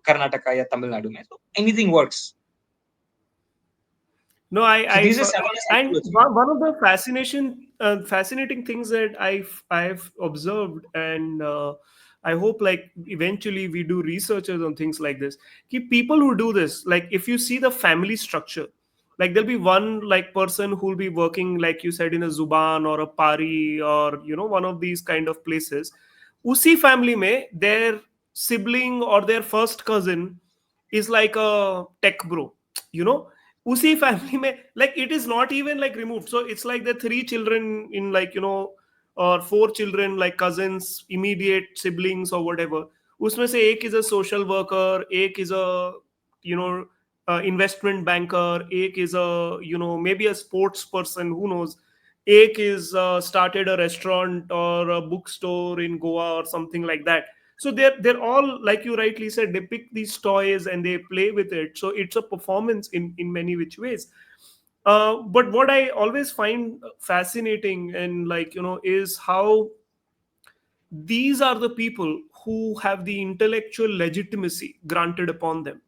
कर्नाटका या तमिलनाडु में। So anything works. No, So I this is Savannah and psychology. one of the fascinating things that I've observed, and I hope like eventually we do researches on things like this. Keep people who do this, like if you see the family structure, like there'll be one like person who'll be working, like you said, in a Zuban or a Pari, or one of these kind of places. Usi family में their sibling or their first cousin is like a tech bro, you know उसी family में, like it is not even like removed, so it's like the three children in, like, or four children like cousins, immediate siblings or whatever. उसमें से एक is a social worker, एक is a, you know investment banker, एक is a, maybe a sports person, who knows, एक is started a restaurant or a bookstore in Goa or something like that. So they're all, like you rightly said, they pick these toys and they play with it, so it's a performance in many which ways. But what I always find fascinating, and like, is how these are the people who have the intellectual legitimacy granted upon them.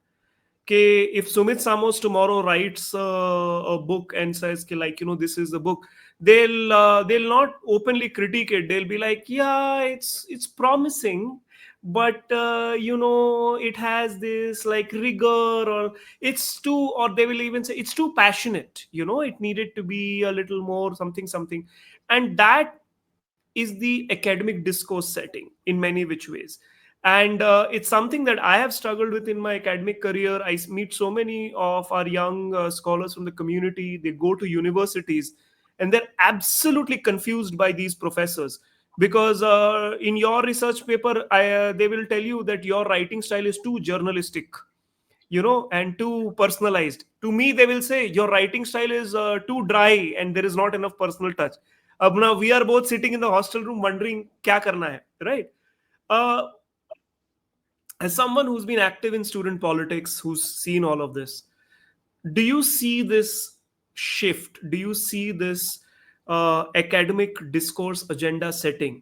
Okay, if Sumit Samos tomorrow writes a book and says, "Ki, like, this is the book," they'll not openly critique it. They'll be like, yeah, it's promising, but it has this like rigor, or it's too, or they will even say it's too passionate. It needed to be a little more something something, and that is the academic discourse setting in many which ways. And it's something that I have struggled with in my academic career. Meet so many of our young scholars from the community. They go to universities and they're absolutely confused by these professors, because in your research paper, they will tell you that your writing style is too journalistic, and too personalized. To me, they will say your writing style is too dry and there is not enough personal touch. Now we are both sitting in the hostel room wondering kya karna hai, right? uh, as someone who's been active in student politics, who's seen all of this, do you see this shift? Do you see this academic discourse agenda setting,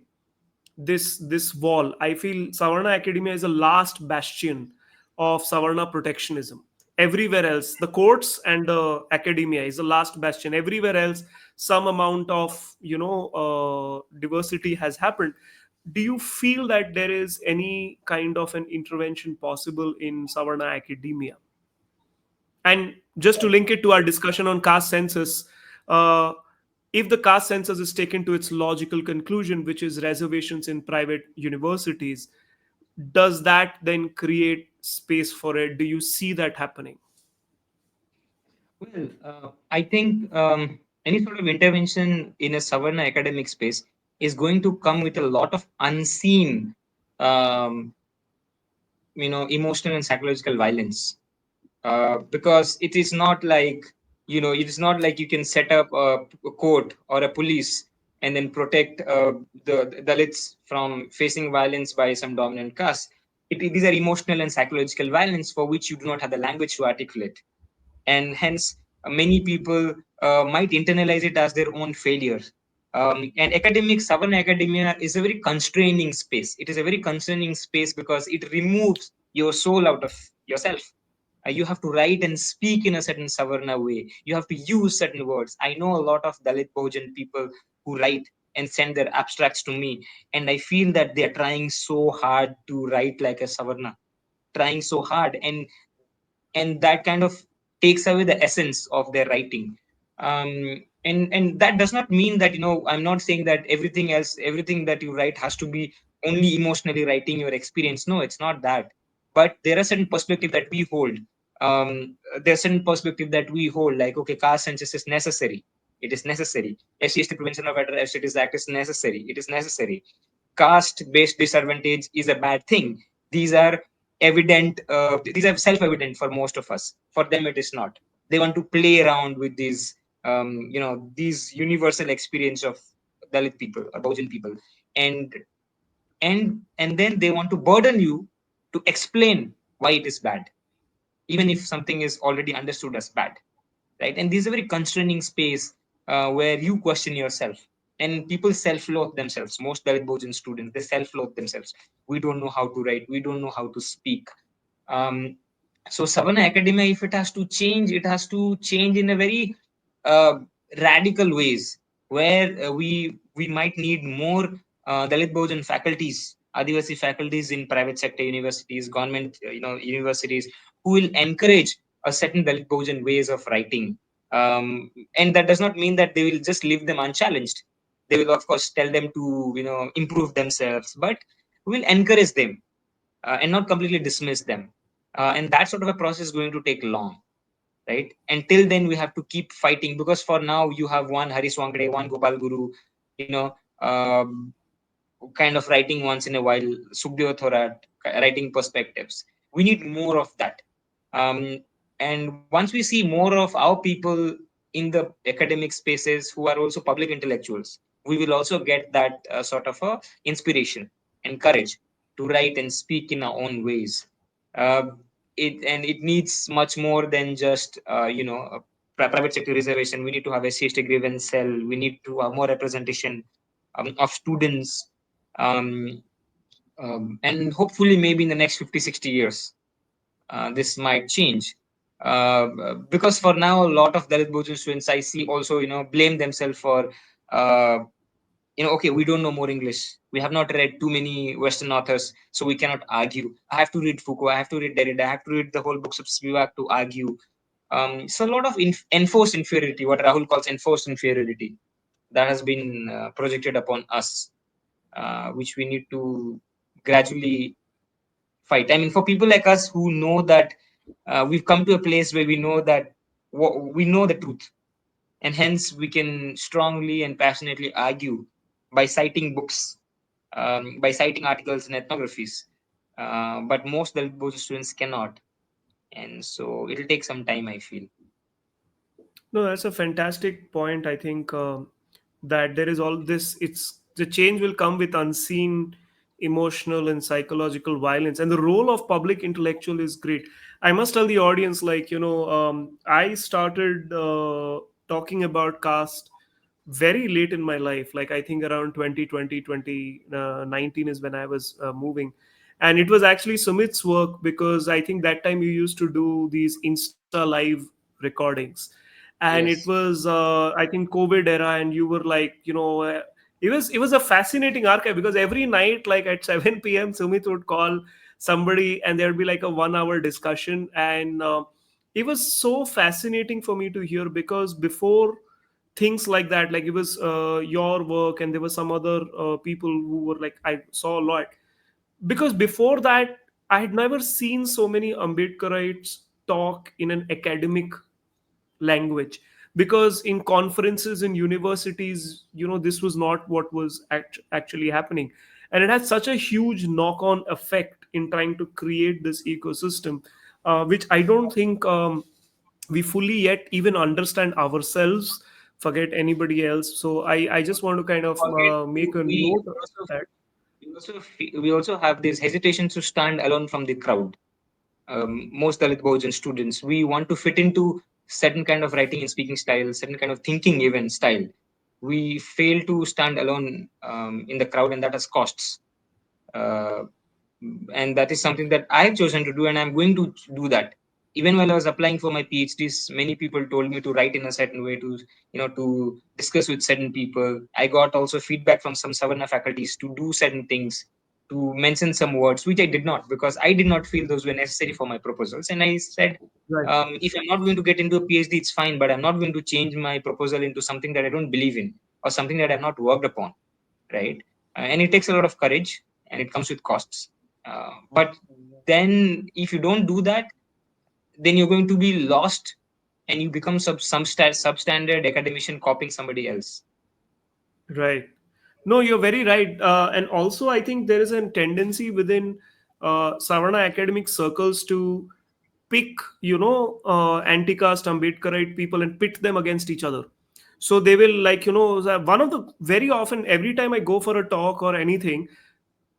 this wall? I feel Savarna Academia is a last bastion of Savarna protectionism. Everywhere else, the courts and the academia is the last bastion. Everywhere else, some amount of diversity has happened. do you feel that there is any kind of an intervention possible in Savarna academia? And just to link it to our discussion on caste census, uh, if the caste census is taken to its logical conclusion, which is reservations in private universities, does that then create space for it? Do you see that happening? Well, I think any sort of intervention in a Savarna academic space is going to come with a lot of unseen, um, emotional and psychological violence. Because it is not like, it is not like you can set up a court or a police and then protect the Dalits from facing violence by some dominant caste. These are emotional and psychological violence for which you do not have the language to articulate, and hence many people might internalize it as their own failures. And academic Savarna academia is a very constraining space. It is a very constraining space because it removes your soul out of yourself. You have to write and speak in a certain Savarna way. You have to use certain words. I know a lot of Dalit Bahujan people who write and send their abstracts to me, and I feel that they are trying so hard to write like a Savarna, trying so hard, and that kind of takes away the essence of their writing. And that does not mean that, I'm not saying that everything that you write has to be only emotionally writing your experience. No, it's not that. But there are certain perspective that we hold. There's certain perspective that we hold, like, okay, caste census is necessary. It is necessary. SCST prevention of atrocities act is necessary. It is necessary. Caste based disadvantage is a bad thing. These are evident, these are self evident for most of us. For them it is not. They want to play around with these universal experience of Dalit people or Bahujan people, and and then they want to burden you to explain why it is bad, even if something is already understood as bad, right? And this is a very constraining space where you question yourself, and people self-loathe themselves. Most Dalit Bahujan students, they self-loathe themselves. We don't know how to write, we don't know how to speak. um, so Savana Academia, if it has to change, it has to change in a very uh, radical ways, where we might need more Dalit Bahujan faculties, Adivasi faculties in private sector universities, government universities, who will encourage a certain Dalit Bahujan ways of writing. And that does not mean that they will just leave them unchallenged. They will of course tell them to improve themselves, but we will encourage them and not completely dismiss them. And that sort of a process is going to take long, right? Until then, we have to keep fighting, because for now you have one Hari Swankade, one Gopal Guru, you know, um, kind of writing once in a while, Sukhdev Thorat writing perspectives. We need more of that. Um, and once we see more of our people in the academic spaces who are also public intellectuals, we will also get that sort of a inspiration and courage to write and speak in our own ways. Uh, it needs much more than just private sector reservation. We need to have a CST grievance cell. We need to have more representation of students, um, and hopefully maybe in the next 50, 60 years this might change. Because for now, a lot of Dalit Bahujan students I see also, blame themselves for, uh, okay, we don't know more English. We have not read too many Western authors, so we cannot argue. I have to read Foucault, I have to read Derrida, I have to read the whole books of Spivak to argue. So a lot of enforced inferiority, what Rahul calls enforced inferiority, that has been projected upon us, which we need to gradually fight. I mean, for people like us who know that we've come to a place where we know that we know the truth, and hence we can strongly and passionately argue by citing books, by citing articles and ethnographies. But most Dalit Bhuj students cannot, and so it'll take some time, I feel. No, that's a fantastic point. I think that there is all this. It's the change will come with unseen emotional and psychological violence, and the role of public intellectual is great. I must tell the audience, like I started talking about caste very late in my life. Like I think around 2020, 2019 is when I was moving, and it was actually Sumit's work, because I think that time you used to do these Insta live recordings, and it Yes. was I think COVID era, and you were like It was a fascinating archive because every night, like at 7 p.m., Sumit would call somebody and there would be like a 1 hour discussion. And it was so fascinating for me to hear, because before things like that, like it was your work and there were some other people who were like, I saw a lot. Because before that, I had never seen so many Ambedkarites talk in an academic language. Because in conferences in universities, this was not what was actually happening. And it has such a huge knock on effect in trying to create this ecosystem, which I don't think we fully yet even understand ourselves, forget anybody else. So I just want to kind of Forget make a we note of also that. we also have this hesitation to stand alone from the crowd. Most Dalit Bahujan students, we want to fit into certain kind of writing and speaking style, certain kind of thinking even style. We fail to stand alone in the crowd, and that has costs. Uh, and that is something that I've chosen to do, and I'm going to do that. Even while I was applying for my PhDs, many people told me to write in a certain way, to to discuss with certain people. I got also feedback from some savarna faculties to do certain things, to mention some words which I did not, because I did not feel those were necessary for my proposals. And I said, Right. if I'm not going to get into a PhD, it's fine, but I'm not going to change my proposal into something that I don't believe in, or something that I've not worked upon, right? And it takes a lot of courage, and it comes with costs. But then, if you don't do that, then you're going to be lost, and you become substandard academician copying somebody else. Right. No, you're very right. And also, I think there is a tendency within Savarna academic circles to pick, anti-caste Ambedkarite people and pit them against each other. So they will, like, one of the very often, every time I go for a talk or anything,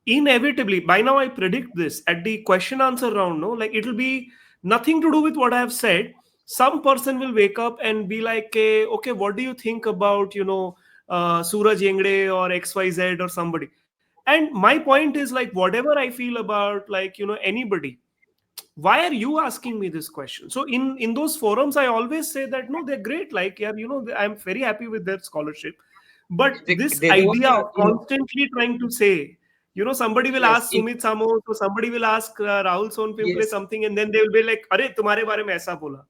inevitably, by now I predict this at the question answer round, no, like it'll be nothing to do with what I have said. Some person will wake up and be like, okay, what do you think about, Suraj Yengde or XYZ or somebody. And my point is, like, whatever I feel about, like, anybody, why are you asking me this question? So in those forums I always say that no, they're great, like, yeah, I'm very happy with their scholarship. But this There was idea a, of constantly trying to say, somebody will yes, ask Sumit Samos or somebody will ask Rahul Sonpimple yes, something, and then they will be like, "Are तुम्हारे बारे में ऐसा बोला."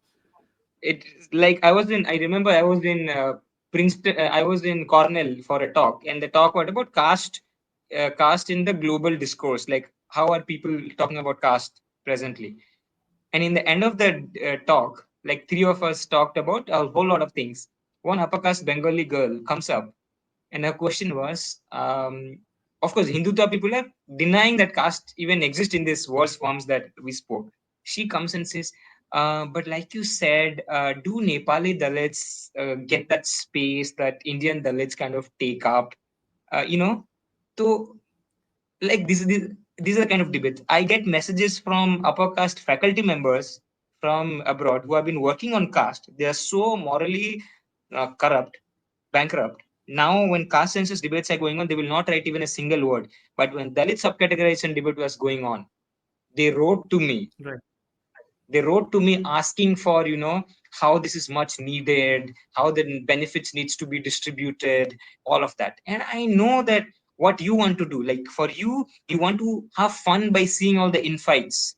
it like I remember I was in Princeton, I was in Cornell for a talk, and the talk was about caste, caste in the global discourse, like how are people talking about caste presently. And in the end of the talk, like three of us talked about a whole lot of things. One upper caste Bengali girl comes up, and her question was, of course, Hindutva people are denying that caste even exists in these worst forms that we spoke. She comes and says, but like you said, do Nepali Dalits get that space that Indian Dalits kind of take up? You know, so like these are the kind of debates. I get messages from upper caste faculty members from abroad who have been working on caste. They are so morally corrupt, bankrupt. Now, when caste census debates are going on, they will not write even a single word. But when Dalit subcategorization debate was going on, they wrote to me. Right. They wrote to me asking for, how this is much needed, how the benefits needs to be distributed, all of that. And I know that what you want to do, like for you, you want to have fun by seeing all the infights,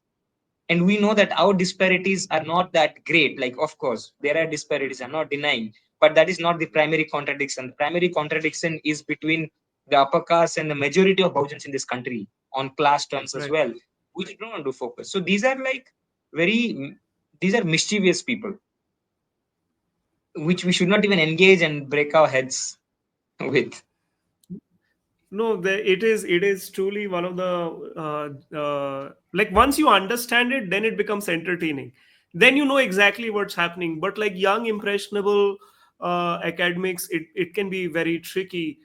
and we know that our disparities are not that great. Like, of course there are disparities, I'm not denying, but that is not the primary contradiction. The primary contradiction is between the upper caste and the majority of Bahujans in this country on class terms as Right. well, which we don't want to focus. So these are like very, these are mischievous people which we should not even engage and break our heads with. No, it is truly one of the like, once you understand it, then it becomes entertaining. Then you know exactly what's happening. But like young impressionable academics, it can be very tricky.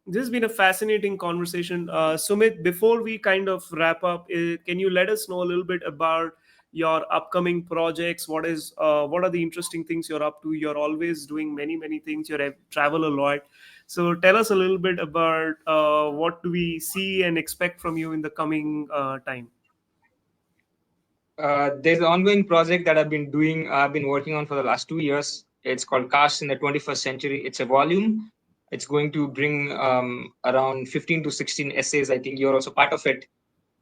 This has been a fascinating conversation, Sumit. Before we kind of wrap up, can you let us know a little bit about your upcoming projects? What are the interesting things you're up to? You're always doing many things. You travel a lot, so tell us a little bit about what do we see and expect from you in the coming time. There's an ongoing project that I've been working on for the last 2 years. It's called Caste in the 21st Century. It's a volume. It's going to bring around 15 to 16 essays. I think you're also part of it.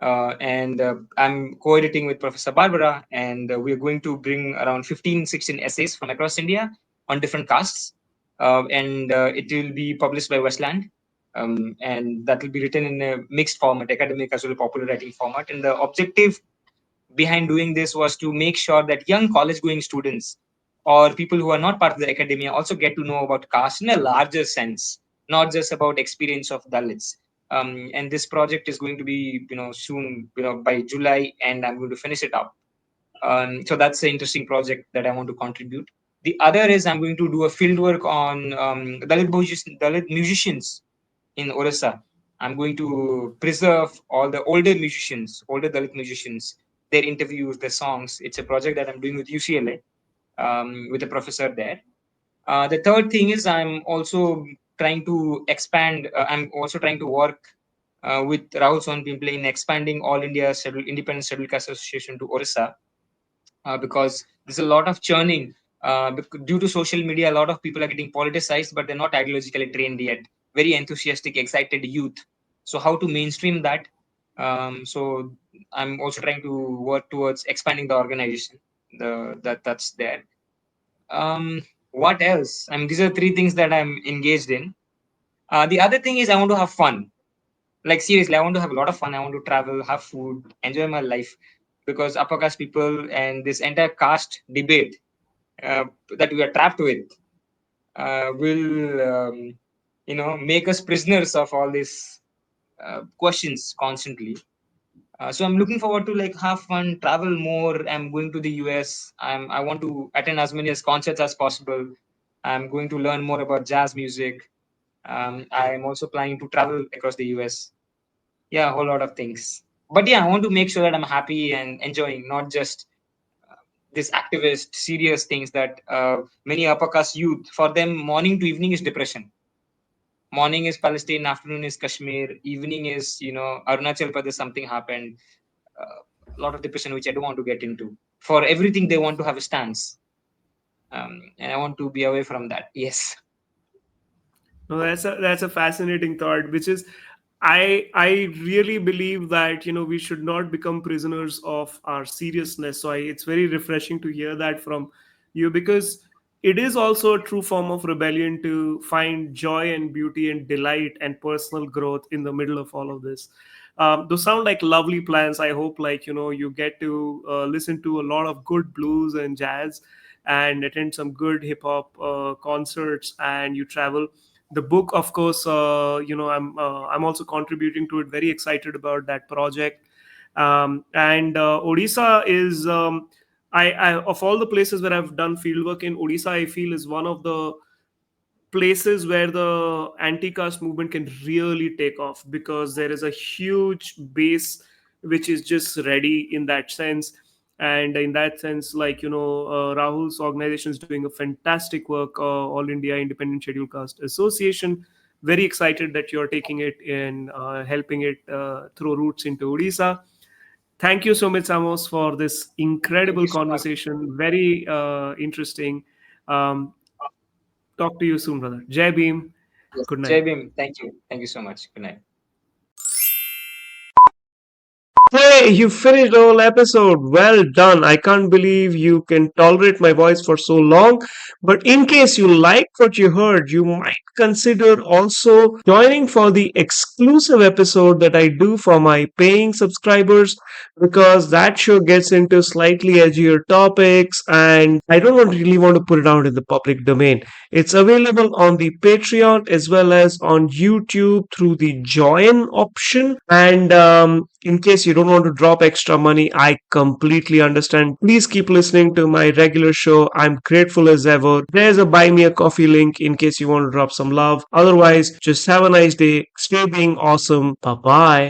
And I'm co-editing with Professor Barbara, and we're going to bring around 15, 16 essays from across India on different castes. And it will be published by Westland. And that will be written in a mixed format, academic as well as popular writing format. And the objective behind doing this was to make sure that young college going students or people who are not part of the academia also get to know about caste in a larger sense, not just about experience of Dalits. And this project is going to be, soon, by July, and I'm going to finish it up. So that's an interesting project that I want to contribute. The other is I'm going to do a field work on Dalit musicians in Orissa. I'm going to preserve all the older musicians, older Dalit musicians, their interviews, their songs. It's a project that I'm doing with UCLA, with a professor there. The third thing is I'm also trying to expand. I'm also trying to work with Rahul Sonpimple in expanding All India Independent Scheduled Caste Association to Orissa, because there's a lot of churning. Due to social media, a lot of people are getting politicized, but they're not ideologically trained yet. Very enthusiastic, excited youth. So how to mainstream that? So I'm also trying to work towards expanding the organization. That's there. What else? I mean, these are three things that I'm engaged in. The other thing is I want to have fun. Like seriously, I want to have a lot of fun. I want to travel, have food, enjoy my life, because upper caste people and this entire caste debate uh, that we are trapped with will make us prisoners of all these questions constantly. So I'm looking forward to like have fun, travel more. I'm going to the US. I want to attend as many as concerts as possible. I'm going to learn more about jazz music. I'm also planning to travel across the US. Yeah, a whole lot of things. But yeah, I want to make sure that I'm happy and enjoying, not just this activist serious things that many upper caste youth, for them morning to evening is depression. Morning is Palestine, afternoon is Kashmir, evening is Arunachal Pradesh, something happened. A lot of depression which I don't want to get into. For everything they want to have a stance, and I want to be away from that. Yes. No, that's a fascinating thought, which is I really believe that we should not become prisoners of our seriousness. So it's very refreshing to hear that from you, because it is also a true form of rebellion to find joy and beauty and delight and personal growth in the middle of all of this. Those sound like lovely plans. I hope, like, you get to listen to a lot of good blues and jazz and attend some good hip hop concerts, and you travel. The book, of course, I'm also contributing to it, very excited about that project. And Odisha is, I of all the places where I've done fieldwork in, Odisha I feel is one of the places where the anti-caste movement can really take off, because there is a huge base which is just ready in that sense. And in that sense, like, Rahul's organization is doing a fantastic work, All India Independent Scheduled Caste Association. Very excited that you're taking it and helping it throw roots into Odisha. Thank you, Sumit Samos, for this Thank incredible you so much. conversation. Very interesting. um, Talk to you soon, brother. Jai Bhim. Yes. Good Jai night. Bhim. Thank you so much. Good night. Hey, you finished the whole episode. Well done. I can't believe you can tolerate my voice for so long. But in case you liked what you heard, you might consider also joining for the exclusive episode that I do for my paying subscribers, because that show gets into slightly edgier topics and I don't really want to put it out in the public domain. It's available on the Patreon as well as on YouTube through the join option. And in case you don't want to drop extra money, I completely understand. Please keep listening to my regular show. I'm grateful as ever. There's a buy me a coffee link in case you want to drop some love. Otherwise, just have a nice day. Stay being awesome. Bye bye.